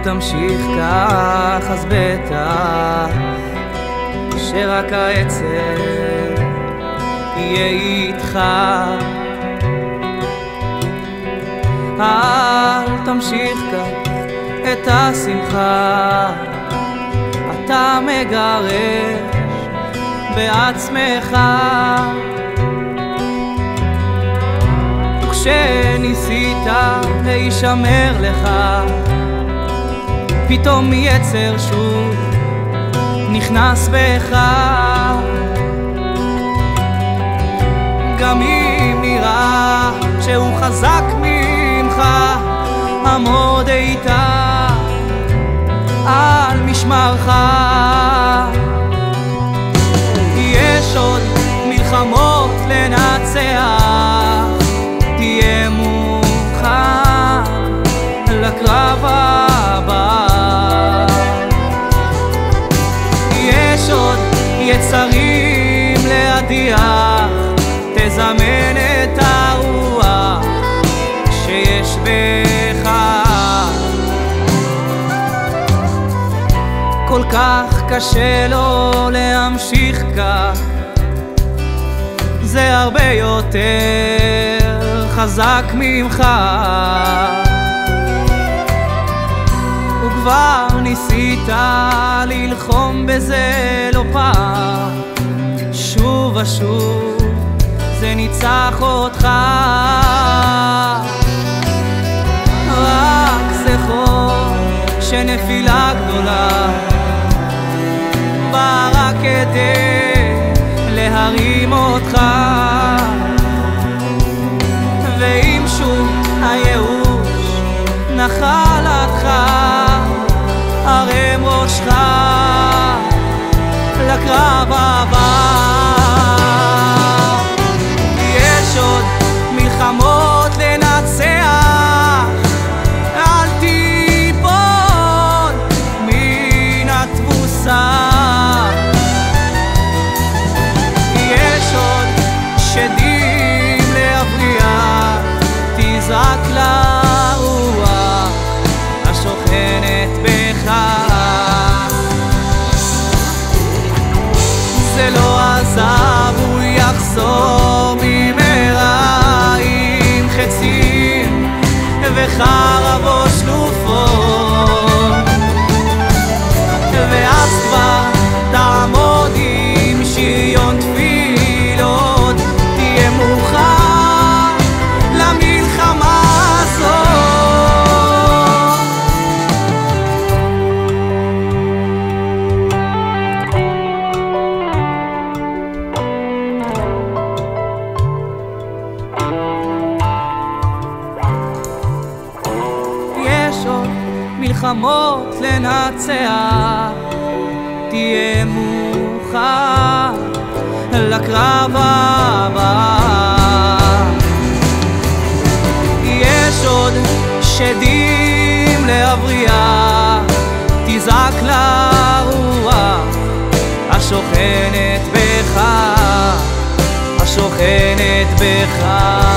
תמשיך כך אז בטח שרק העצב יהיה איתך. אל תמשיך כך את השמחה, אתה מגרש בעצמך. כשניסית להישמר לך, פתאום יצר שוב נכנס בך. גם אם נראה שהוא חזק ממך, עמוד איתה על משמרך. יש עוד מלחמות לנצח, תהיה מוכן לקרב הבא. יש עוד יצרים להדיח, תזמן את הרוח שיש בך. כל כך קשה לו להמשיך כך, זה הרבה יותר חזק ממך. וכבר ניסית ללחום בזה לא פעם, שוב ושוב זה ניצח אותך. רק זכור שנפילה גדולה באה רק כדי להרים אותך. ואם שוב הייאוש נחלתך, הרם ראשך לקרב הבא. יש עוד מלחמות לנצח, אל תיפול מן התבוסה. יש עוד שדים להבריח, תזעק לרוח השוכנת בך. זה לא עזב, הוא יחזור במהרה עם חצים וחרבו שלופות. ואז כבר תעמוד עם שריון תפילות, תהיה מוכן למלחמה הזאת. מלחמות לנצח, תהיה מוכן לקרב הבא. יש עוד שדים להבריח, תזעק לרוח השוכנת בך, השוכנת בך.